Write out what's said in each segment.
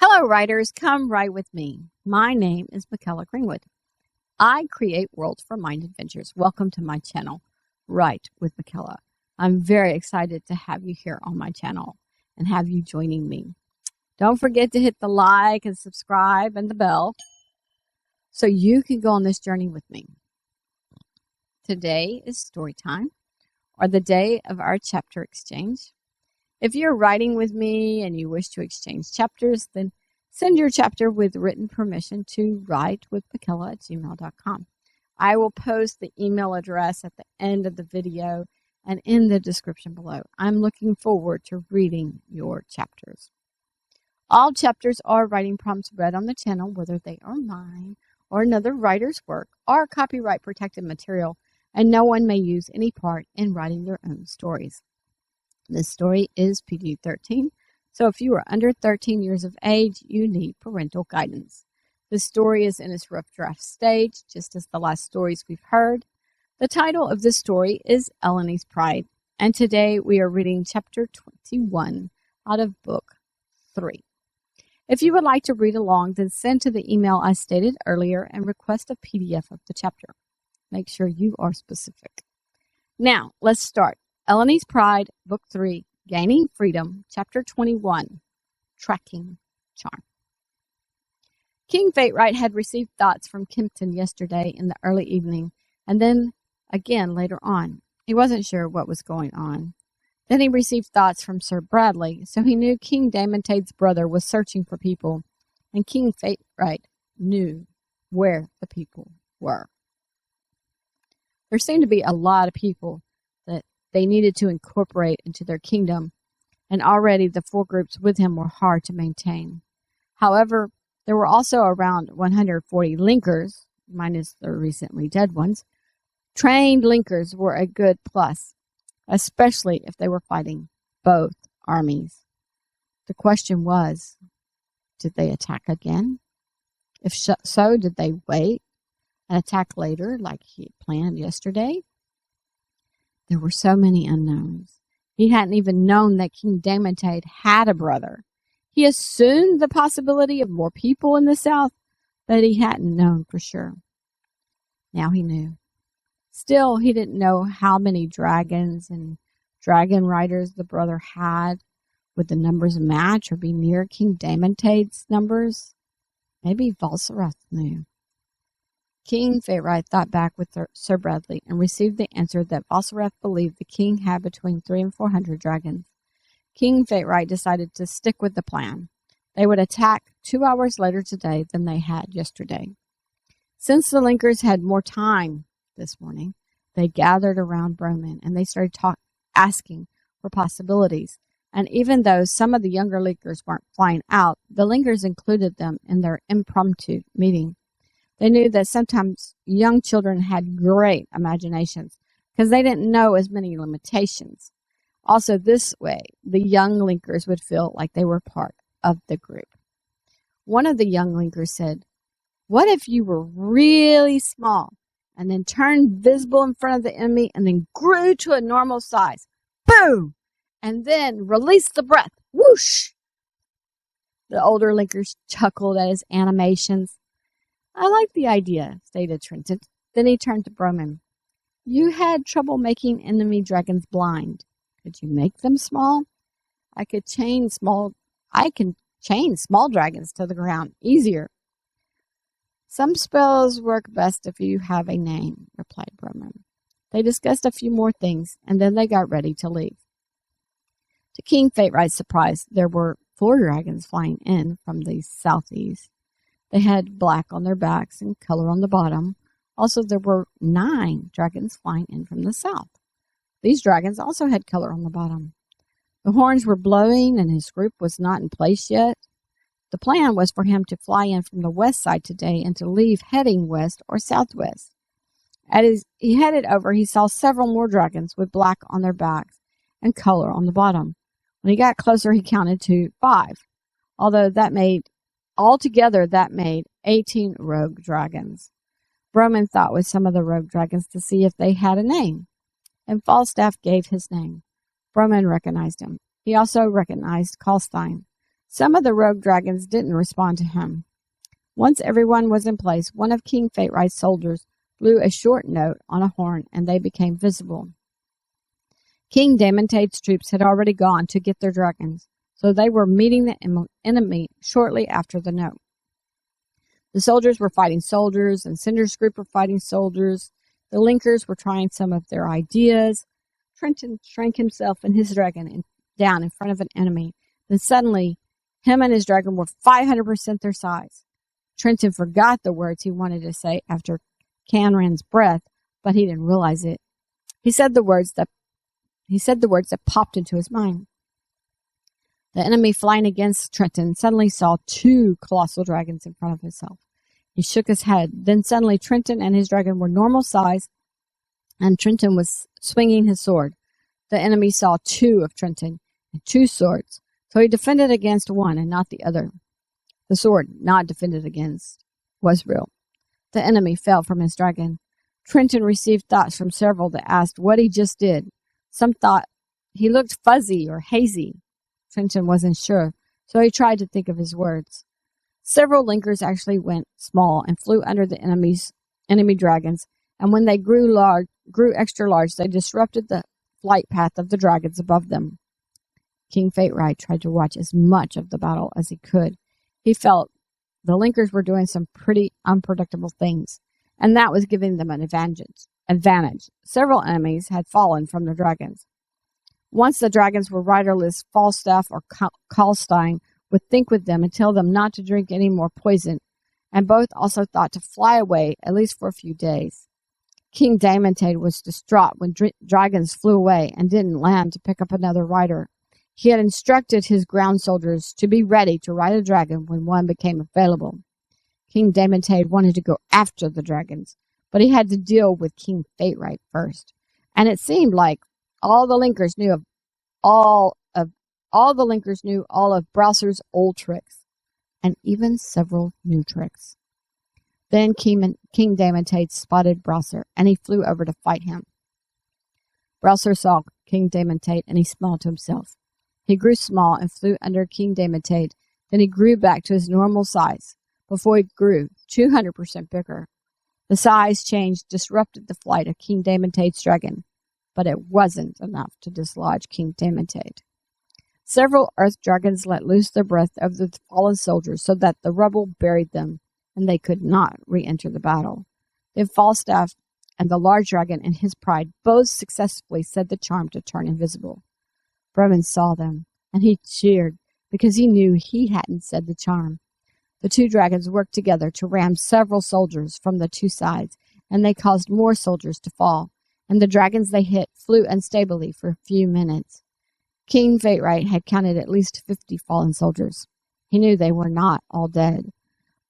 Hello, writers. Come write with me. My name is Michaela Greenwood. I create worlds for mind adventures. Welcome to my channel, Write with Michaela. I'm very excited to have you here on my channel and have you joining me. Don't forget to hit the like and subscribe and the bell so you can go on this journey with me. Today is story time, or the day of our chapter exchange. If you're writing with me and you wish to exchange chapters, then send your chapter with written permission to writewithmichaela@gmail.com. I will post the email address at the end of the video and in the description below. I'm looking forward to reading your chapters. All chapters are writing prompts read on the channel, whether they are mine or another writer's work, are copyright protected material, and no one may use any part in writing their own stories. This story is PG-13, so if you are under 13 years of age, you need parental guidance. This story is in its rough draft stage, just as the last stories we've heard. The title of this story is Elloni's Pride, and today we are reading chapter 21 out of book 3. If you would like to read along, then send to the email I stated earlier and request a PDF of the chapter. Make sure you are specific. Now, let's start. Elloni's Pride, Book 3, Gaining Freedom, Chapter 21, Tracking Charm. King Fate-Right had received thoughts from Kempton yesterday in the early evening, and then again later on. He wasn't sure what was going on. Then he received thoughts from Sir Bradley, so he knew King Damontade's brother was searching for people, and King Fate-Right knew where the people were. There seemed to be a lot of people that they needed to incorporate into their kingdom, and already the 4 groups with him were hard to maintain. However, there were also around 140 linkers, minus the recently dead ones. Trained linkers were a good plus, especially if they were fighting both armies. The question was, did they attack again? If so, did they wait and attack later like he had planned yesterday? There were so many unknowns. He hadn't even known that King Damantade had a brother. He assumed the possibility of more people in the south, but he hadn't known for sure. Now he knew. Still, he didn't know how many dragons and dragon riders the brother had. Would the numbers match or be near King Damontade's numbers? Maybe Valsarath knew. King Fate-Right thought back with Sir Bradley and received the answer that Valsarath believed the king had between 300 and 400 dragons. King Fate-Right decided to stick with the plan. They would attack 2 hours later today than they had yesterday. Since the linkers had more time this morning, they gathered around Broman and they started asking for possibilities. And even though some of the younger linkers weren't flying out, the linkers included them in their impromptu meeting. They knew that sometimes young children had great imaginations because they didn't know as many limitations. Also, this way, the young linkers would feel like they were part of the group. One of the young linkers said, "What if you were really small and then turned visible in front of the enemy and then grew to a normal size? Boom! And then released the breath. Whoosh!" The older linkers chuckled at his animations. "I like the idea," stated Trenton. Then he turned to Broman. "You had trouble making enemy dragons blind. Could you make them small? I can chain small dragons to the ground easier." "Some spells work best if you have a name," replied Broman. They discussed a few more things, and then they got ready to leave. To King Fate-Right's surprise, there were 4 dragons flying in from the southeast. They had black on their backs and color on the bottom. Also, there were 9 dragons flying in from the south. These dragons also had color on the bottom. The horns were blowing and his group was not in place yet. The plan was for him to fly in from the west side today and to leave heading west or southwest. As he headed over, he saw several more dragons with black on their backs and color on the bottom. When he got closer, he counted to 5, although altogether that made 18 rogue dragons. Broman thought with some of the rogue dragons to see if they had a name, and Falstaff gave his name. Broman recognized him. He also recognized Kalstein. Some of the rogue dragons didn't respond to him. Once everyone was in place, one of King Fate-Right's soldiers blew a short note on a horn, and they became visible. King Damontade's troops had already gone to get their dragons, so they were meeting the enemy shortly after the note. The soldiers were fighting soldiers, and Cinder's group were fighting soldiers. The Linkers were trying some of their ideas. Trenton shrank himself and his dragon down in front of an enemy. Then suddenly, him and his dragon were 500% their size. Trenton forgot the words he wanted to say after Canran's breath, but he didn't realize it. He said the words that popped into his mind. The enemy flying against Trenton suddenly saw 2 colossal dragons in front of himself. He shook his head. Then suddenly Trenton and his dragon were normal size, and Trenton was swinging his sword. The enemy saw 2 of Trenton and 2 swords, so he defended against one and not the other. The sword not defended against was real. The enemy fell from his dragon. Trenton received thoughts from several that asked what he just did. Some thought he looked fuzzy or hazy. Trenton wasn't sure, so he tried to think of his words. Several Linkers actually went small and flew under the enemy dragons, and when they grew extra large, they disrupted the flight path of the dragons above them. King Fate-Right tried to watch as much of the battle as he could. He felt the Linkers were doing some pretty unpredictable things, and that was giving them an advantage. Several enemies had fallen from the dragons. Once the dragons were riderless, Falstaff or Karlstein would think with them and tell them not to drink any more poison, and both also thought to fly away, at least for a few days. King Damontade was distraught when dragons flew away and didn't land to pick up another rider. He had instructed his ground soldiers to be ready to ride a dragon when one became available. King Damontade wanted to go after the dragons, but he had to deal with King Fate-Right first, and it seemed like all the Linkers knew all of Browser's old tricks, and even several new tricks. Then King Damontade spotted Browser, and he flew over to fight him. Browser saw King Damontade, and he smiled to himself. He grew small and flew under King Damontade. Then he grew back to his normal size before he grew 200% bigger. The size change disrupted the flight of King Damontade's dragon, but it wasn't enough to dislodge King Damontade. Several earth dragons let loose their breath over the fallen soldiers so that the rubble buried them, and they could not re-enter the battle. Then Falstaff and the large dragon and his pride both successfully said the charm to turn invisible. Bremen saw them, and he cheered because he knew he hadn't said the charm. The 2 dragons worked together to ram several soldiers from the 2 sides, and they caused more soldiers to fall, and the dragons they hit flew unstably for a few minutes. King Fate-Right had counted at least 50 fallen soldiers. He knew they were not all dead,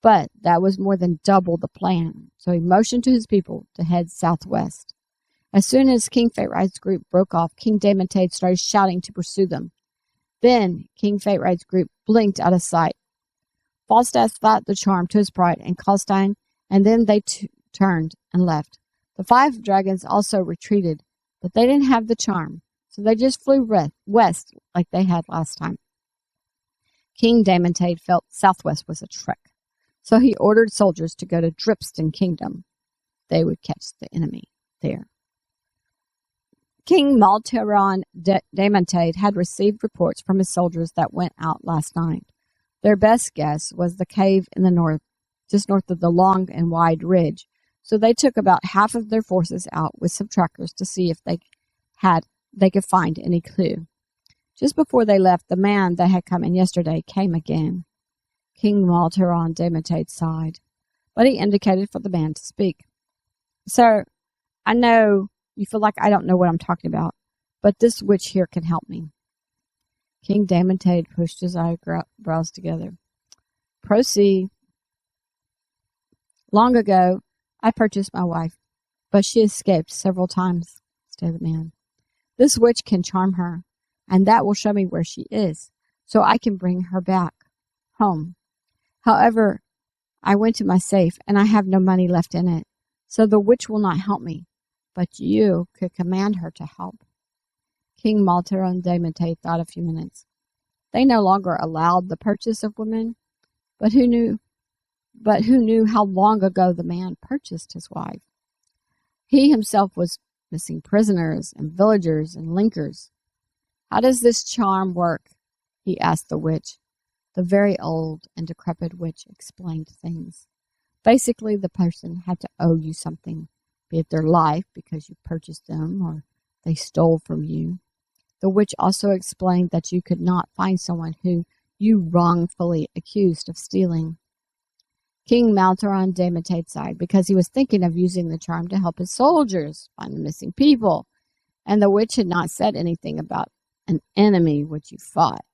but that was more than double the plan, so he motioned to his people to head southwest. As soon as King Fate-Right's group broke off, King Damontade started shouting to pursue them. Then King Fate-Right's group blinked out of sight. Falstaff thought the charm to his pride and Karlstein, and then they turned and left. The 5 dragons also retreated, but they didn't have the charm, so they just flew west like they had last time. King Damontade felt southwest was a trek, so he ordered soldiers to go to Dripston Kingdom. They would catch the enemy there. King Malteron Damontade had received reports from his soldiers that went out last night. Their best guess was the cave in the north, just north of the long and wide ridge, so they took about half of their forces out with some trackers to see if they could find any clue. Just before they left, the man that had come in yesterday came again. King Malteron Damontade sighed, but he indicated for the man to speak. Sir, I know you feel like I don't know what I'm talking about, but this witch here can help me. King Damontade pushed his eyebrows together. Proceed. Long ago, I purchased my wife, but she escaped several times, said the man. This witch can charm her, and that will show me where she is, so I can bring her back home. However, I went to my safe, and I have no money left in it, so the witch will not help me, but you could command her to help. King Malteron Damontade thought a few minutes. They no longer allowed the purchase of women, but who knew how long ago the man purchased his wife? He himself was missing prisoners and villagers and linkers. How does this charm work? He asked the witch. The very old and decrepit witch explained things. Basically, the person had to owe you something, be it their life because you purchased them or they stole from you. The witch also explained that you could not find someone who you wrongfully accused of stealing. King Maltaron Demetate sighed because he was thinking of using the charm to help his soldiers find the missing people, and the witch had not said anything about an enemy which you fought.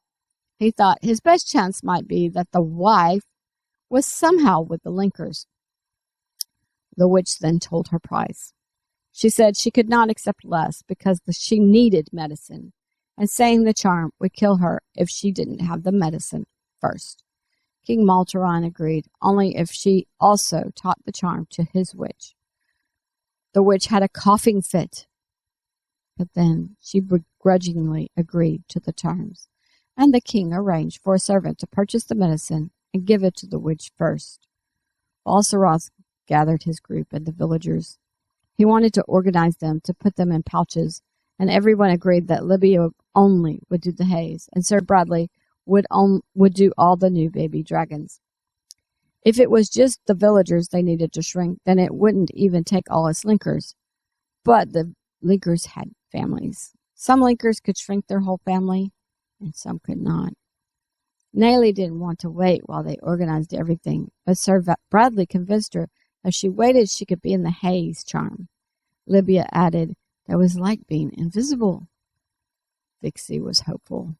He thought his best chance might be that the wife was somehow with the linkers. The witch then told her price. She said she could not accept less because she needed medicine, and saying the charm would kill her if she didn't have the medicine first. King Maltaron agreed, only if she also taught the charm to his witch. The witch had a coughing fit, but then she begrudgingly agreed to the terms, and the king arranged for a servant to purchase the medicine and give it to the witch first. Balsaroth gathered his group and the villagers. He wanted to organize them to put them in pouches, and everyone agreed that Libya only would do the haze, and Sir Bradley would do all the new baby dragons. If it was just the villagers they needed to shrink, then it wouldn't even take all us linkers. But the linkers had families. Some linkers could shrink their whole family, and some could not. Nellie didn't want to wait while they organized everything, but Sir Bradley convinced her if she waited she could be in the haze charm. Libya added, that was like being invisible. Vixie was hopeful,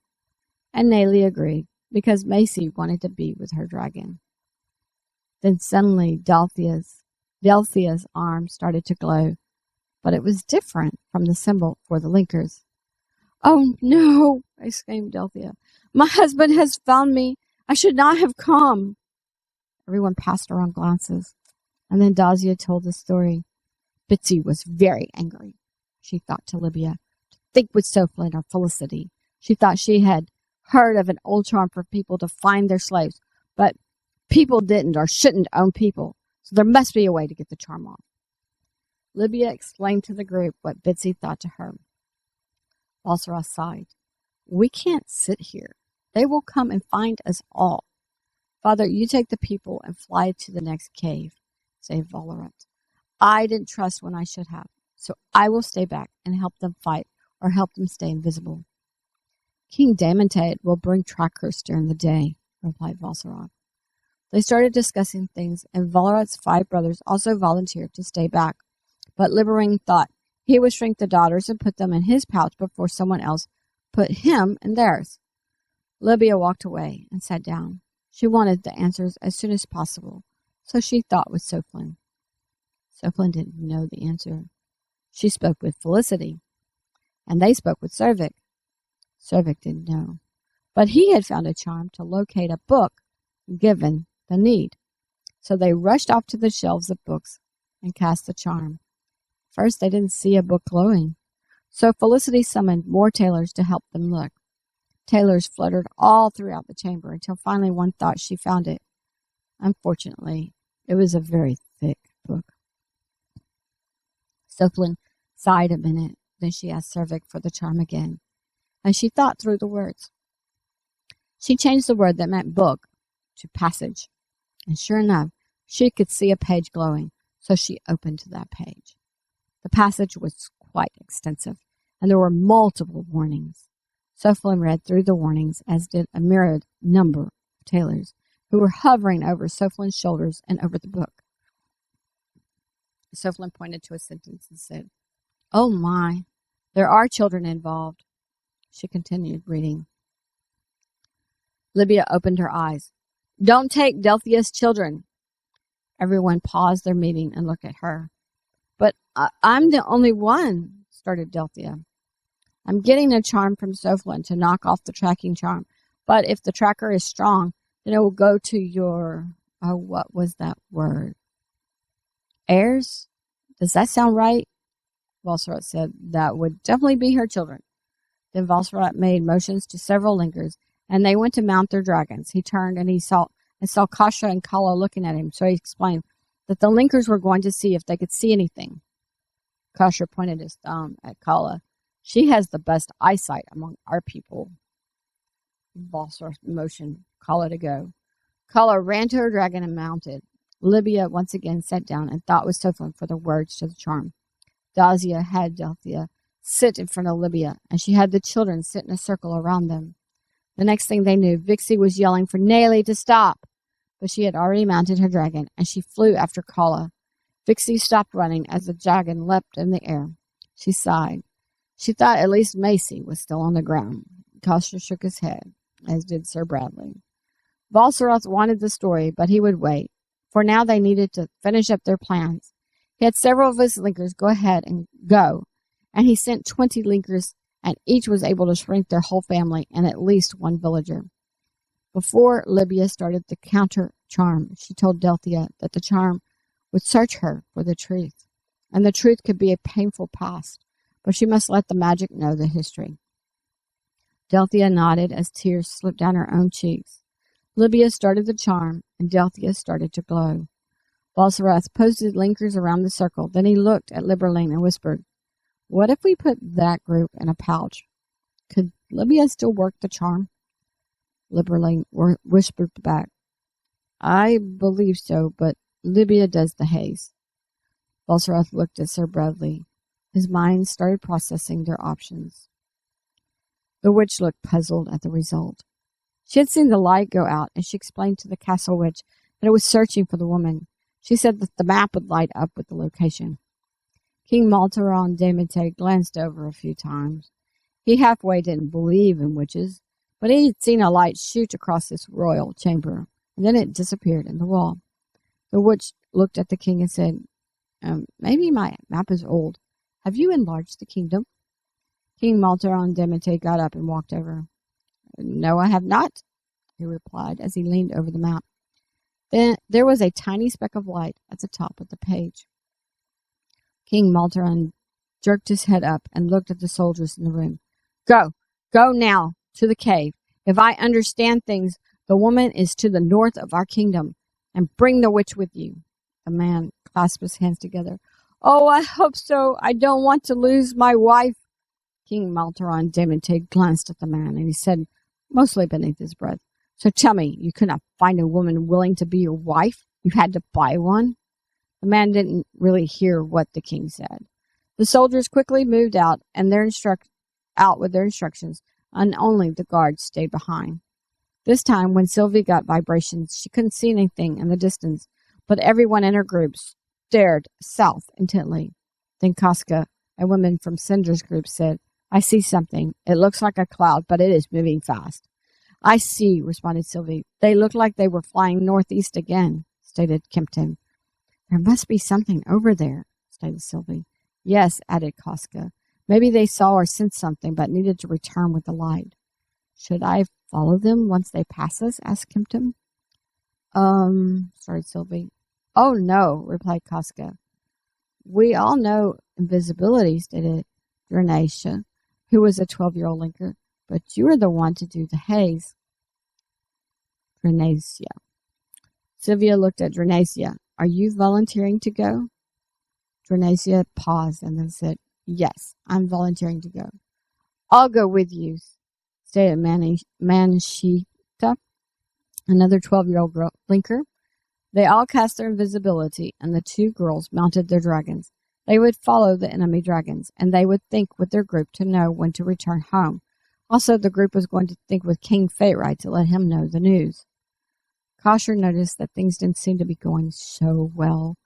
and Nellie agreed, because Macy wanted to be with her dragon. Then suddenly Delthia's arm started to glow, but it was different from the symbol for the linkers. "Oh no!" exclaimed Delthia. "My husband has found me. I should not have come." Everyone passed around glances, and then Dazia told the story. Bitsy was very angry. She thought to Libya, to think with Soflin or Felicity. She thought she had heard of an old charm for people to find their slaves, but people didn't or shouldn't own people, so there must be a way to get the charm off. Libya explained to the group what Bitsy thought to her. Balsaroth sighed. "We can't sit here. They will come and find us all. Father, you take the people and fly to the next cave," said Valorat. "I didn't trust when I should have, so I will stay back and help them fight or help them stay invisible." "King Damontate will bring trackers during the day," replied Balsaroth. They started discussing things, and Valorat's 5 brothers also volunteered to stay back, but Liberaine thought he would shrink the daughters and put them in his pouch before someone else put him in theirs. Libya walked away and sat down. She wanted the answers as soon as possible, so she thought with Soflin. Soflin didn't know the answer. She spoke with Felicity, and they spoke with Cervic. Cervic didn't know, but he had found a charm to locate a book given the need. So they rushed off to the shelves of books and cast the charm. First, they didn't see a book glowing, so Felicity summoned more tailors to help them look. Tailors fluttered all throughout the chamber until finally one thought she found it. Unfortunately, it was a very thick book. Soflin sighed a minute, then she asked Cervic for the charm again, and she thought through the words. She changed the word that meant book to passage, and sure enough, she could see a page glowing, so she opened that page. The passage was quite extensive, and there were multiple warnings. Soflin read through the warnings, as did a myriad number of tailors, who were hovering over Soflin's shoulders and over the book. Soflin pointed to a sentence and said, "Oh my, there are children involved." She continued reading. Libya opened her eyes. "Don't take Delthia's children." Everyone paused their meeting and looked at her. "But I'm the only one," started Delthia. "I'm getting a charm from Soflin to knock off the tracking charm, but if the tracker is strong, then it will go to your, what was that word? Heirs? Does that sound right?" Balsaroth said that would definitely be her children. Then Balsaroth made motions to several linkers, and they went to mount their dragons. He turned and saw Kasha and Kala looking at him, so he explained that the linkers were going to see if they could see anything. Kasha pointed his thumb at Kala. She has the best eyesight among our people. Balsar motioned Kala to go. Kala ran to her dragon and mounted. Libya once again sat down and thought with Tophan for the words to the charm. Dazia had Delphia sit in front of Libya, and she had the children sit in a circle around them. The next thing they knew, Vixie was yelling for Nayli to stop, but she had already mounted her dragon, and she flew after Kala. Vixie stopped running as the dragon leapt in the air. She sighed. She thought at least Macy was still on the ground. Kasha shook his head, as did Sir Bradley. Valsaroth wanted the story, but he would wait, for now they needed to finish up their plans. He had several of his linkers go ahead and go, and he sent 20 linkers, and each was able to shrink their whole family and at least one villager. Before Libya started the counter charm, she told Delphia that the charm would search her for the truth, and the truth could be a painful past, but she must let the magic know the history. Delphia nodded as tears slipped down her own cheeks. Libya started the charm, and Delphia started to glow. Balsaroth posted linkers around the circle. Then he looked at Liberline and whispered, "What if we put that group in a pouch? Could Libya still work the charm?" Liberline whispered back, "I believe so, but Libya does the haze." Balsaroth looked at Sir Bradley. His mind started processing their options. The witch looked puzzled at the result. She had seen the light go out, and she explained to the castle witch that it was searching for the woman. She said that the map would light up with the location. King Maltaron Demete glanced over a few times. He halfway didn't believe in witches, but he had seen a light shoot across this royal chamber, and then it disappeared in the wall. The witch looked at the king and said, "Maybe my map is old. Have you enlarged the kingdom?" King Maltaron Demete got up and walked over. "No, I have not," he replied as he leaned over the map. Then there was a tiny speck of light at the top of the page. King Maltaron jerked his head up and looked at the soldiers in the room. Go now to the cave. If I understand things, the woman is to the north of our kingdom, and bring the witch with you." The man clasped his hands together. "Oh, I hope so. I don't want to lose my wife." King Maltaron Demete glanced at the man, and he said, mostly beneath his breath, "So tell me, you could not find a woman willing to be your wife? You had to buy one?" The man didn't really hear what the king said. The soldiers quickly moved out with their instructions, and only the guards stayed behind. This time, when Sylvie got vibrations, she couldn't see anything in the distance, but everyone in her group stared south intently. Then Casca, a woman from Cinder's group, said, "I see something. It looks like a cloud, but it is moving fast." "I see," responded Sylvie. "They look like they were flying northeast again," stated Kempton. "There must be something over there," stated Sylvie. "Yes," added Casca. "Maybe they saw or sensed something, but needed to return with the light." "Should I follow them once they pass us?" asked Kempton. Started Sylvie. "Oh, no," replied Casca. "We all know invisibility," stated Drenacia, who was a 12-year-old linker, "but you are the one to do the haze." Drenacia. Sylvia looked at Drenacia. "Are you volunteering to go?" Drenacia paused and then said, "Yes, I'm volunteering to go." "I'll go with you," stated Manshita, another 12-year-old linker. They all cast their invisibility, and the two girls mounted their dragons. They would follow the enemy dragons, and they would think with their group to know when to return home. Also, the group was going to think with King Faterai to let him know the news. Kosher noticed that things didn't seem to be going so well,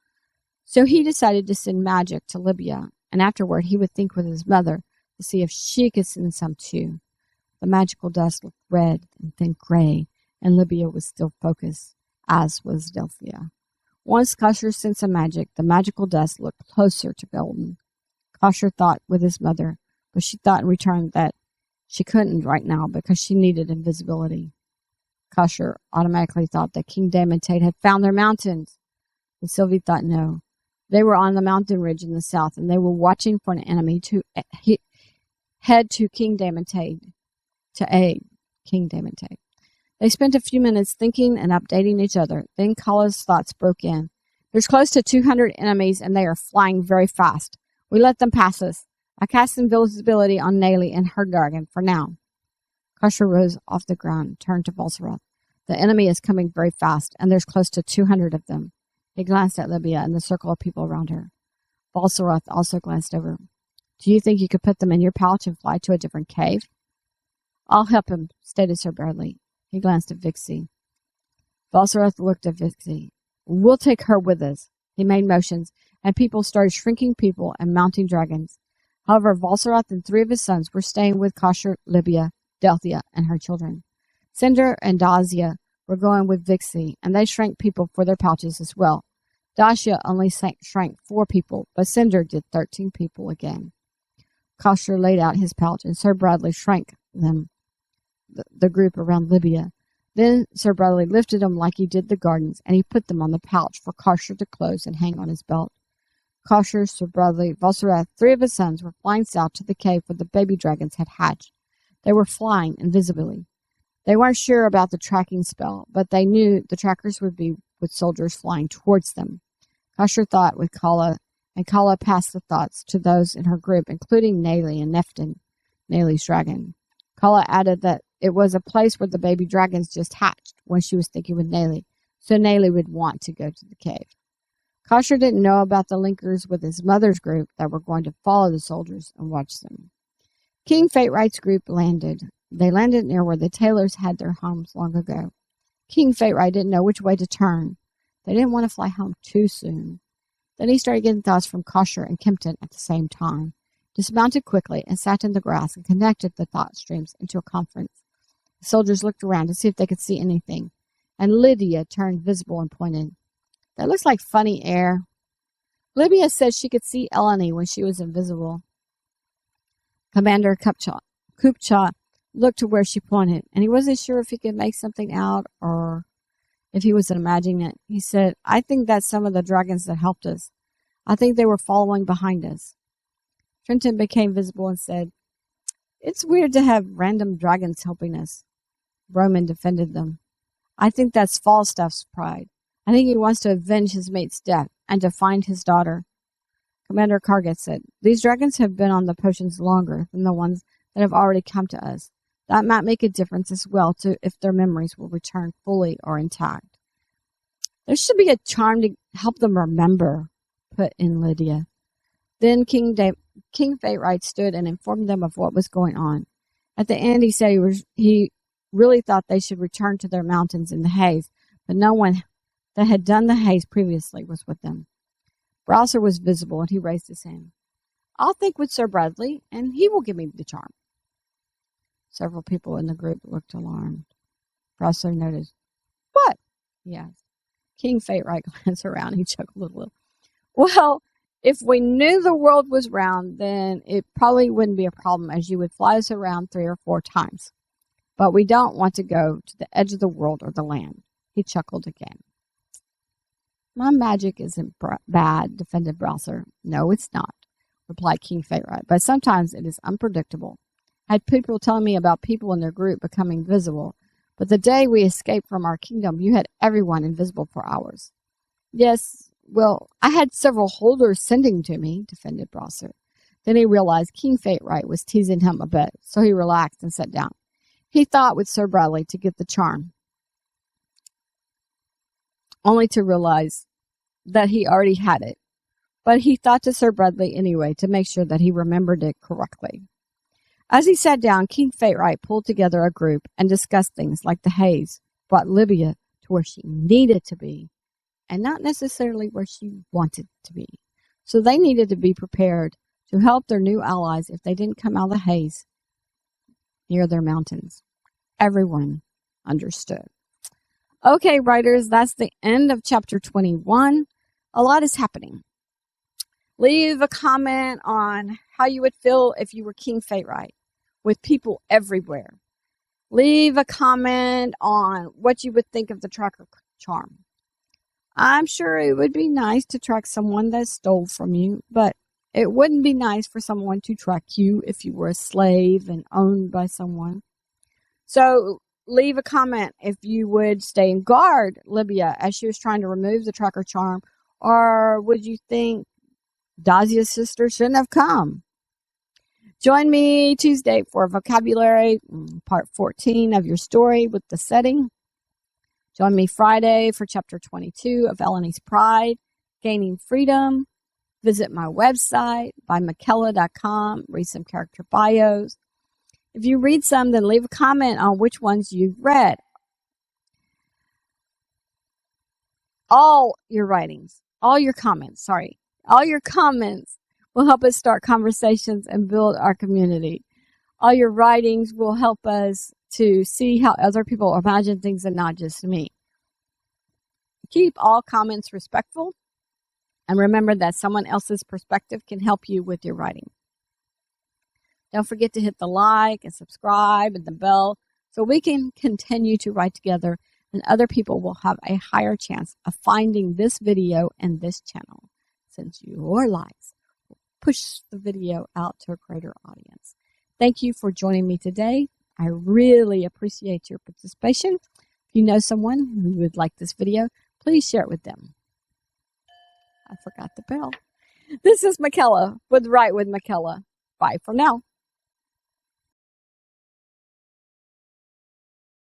so he decided to send magic to Libya, and afterward he would think with his mother to see if she could send some too. The magical dust looked red and then gray, and Libya was still focused, as was Delphia. Once Kosher sent some magic, the magical dust looked closer to golden. Kosher thought with his mother, but she thought in return that she couldn't right now because she needed invisibility. Kosher automatically thought that King Damontate had found their mountains, but Sylvie thought no. They were on the mountain ridge in the south, and they were watching for an enemy to head to King Damontate to aid. King Damante. They spent a few minutes thinking and updating each other. Then Kala's thoughts broke in. There's close to 200 enemies, and they are flying very fast. We let them pass us. I cast invisibility on Nayli and her dragon for now. Kasha rose off the ground, turned to Volsarath. The enemy is coming very fast, and there's close to 200 of them. He glanced at Libya and the circle of people around her. Volsarath also glanced over. Do you think you could put them in your pouch and fly to a different cave? I'll help him, stated Sir Bradley. He glanced at Vixie. Volsarath looked at Vixie. We'll take her with us. He made motions, and people started shrinking people and mounting dragons. However, Volsarath and 3 of his sons were staying with Kasha, Libya, Delthia, and her children. Cinder and Dazia were going with Vixie, and they shrank people for their pouches as well. Dacia only shrank 4 people, but Cinder did 13 people again. Kasha laid out his pouch, and Sir Bradley shrank them, the group around Libya. Then Sir Bradley lifted them like he did the gardens, and he put them on the pouch for Kasha to close and hang on his belt. Kasha, Sir Bradley, Volsarath, 3 of his sons were flying south to the cave where the baby dragons had hatched. They were flying invisibly. They weren't sure about the tracking spell, but they knew the trackers would be with soldiers flying towards them. Kasha thought with Kala, and Kala passed the thoughts to those in her group, including Nayli and Neftin, Nayli's dragon. Kala added that it was a place where the baby dragons just hatched when she was thinking with Nayli, so Nayli would want to go to the cave. Kasha didn't know about the linkers with his mother's group that were going to follow the soldiers and watch them. King Faterite's group landed. They landed near where the Taylors had their homes long ago. King Faterite didn't know which way to turn. They didn't want to fly home too soon. Then he started getting thoughts from Kasha and Kempton at the same time, dismounted quickly and sat in the grass and connected the thought streams into a conference. The soldiers looked around to see if they could see anything, and Lydia turned visible and pointed. That looks like funny air. Libya said she could see Elloni when she was invisible. Commander Kupcha looked to where she pointed, and he wasn't sure if he could make something out or if he was imagining it. He said, I think that's some of the dragons that helped us. I think they were following behind us. Trenton became visible and said, It's weird to have random dragons helping us. Roman defended them. I think that's Falstaff's pride. I think he wants to avenge his mate's death and to find his daughter. Commander Kargat said, These dragons have been on the potions longer than the ones that have already come to us. That might make a difference as well to if their memories will return fully or intact. There should be a charm to help them remember, put in Lydia. Then King Faterite stood and informed them of what was going on. At the end, he said he really thought they should return to their mountains in the haze, but no one that had done the haze previously was with them. Browser was visible, and he raised his hand. I'll think with Sir Bradley, and he will give me the charm. Several people in the group looked alarmed. Browser noticed. What? He asked. King Faterite glanced around. He chuckled a little. Well, if we knew the world was round, then it probably wouldn't be a problem, as you would fly us around 3 or 4 times. But we don't want to go to the edge of the world or the land. He chuckled again. My magic isn't bad, defended Browser. No, it's not, replied King Faterite, but sometimes it is unpredictable. I had people telling me about people in their group becoming visible, but the day we escaped from our kingdom, you had everyone invisible for hours. Yes, well, I had several holders sending to me, defended Browser. Then he realized King Faterite was teasing him a bit, so he relaxed and sat down. He thought with Sir Bradley to get the charm, only to realize that he already had it. But he thought to Sir Bradley anyway to make sure that he remembered it correctly. As he sat down, King Faterite pulled together a group and discussed things like the haze brought Libya to where she needed to be and not necessarily where she wanted to be. So they needed to be prepared to help their new allies if they didn't come out of the haze near their mountains. Everyone understood. Okay, writers, that's the end of chapter 21. A lot is happening. Leave a comment on how you would feel if you were King Faterite with people everywhere. Leave a comment on what you would think of the tracker charm. I'm sure it would be nice to track someone that stole from you, but it wouldn't be nice for someone to track you if you were a slave and owned by someone. So leave a comment if you would stay and guard Libya as she was trying to remove the tracker charm, or would you think Dazia's sister shouldn't have come? Join me Tuesday for vocabulary, part 14 of your story with the setting. Join me Friday for chapter 22 of Elloni's Pride, Gaining Freedom. Visit my website, bymckella.com, read some character bios. If you read some, then leave a comment on which ones you've read. All your comments will help us start conversations and build our community. All your writings will help us to see how other people imagine things and not just me. Keep all comments respectful, and remember that someone else's perspective can help you with your writing. Don't forget to hit the like and subscribe and the bell so we can continue to write together, and other people will have a higher chance of finding this video and this channel, since your likes will push the video out to a greater audience. Thank you for joining me today. I really appreciate your participation. If you know someone who would like this video, please share it with them. I forgot the bell. This is Mckella with Write with Mckella. Bye for now.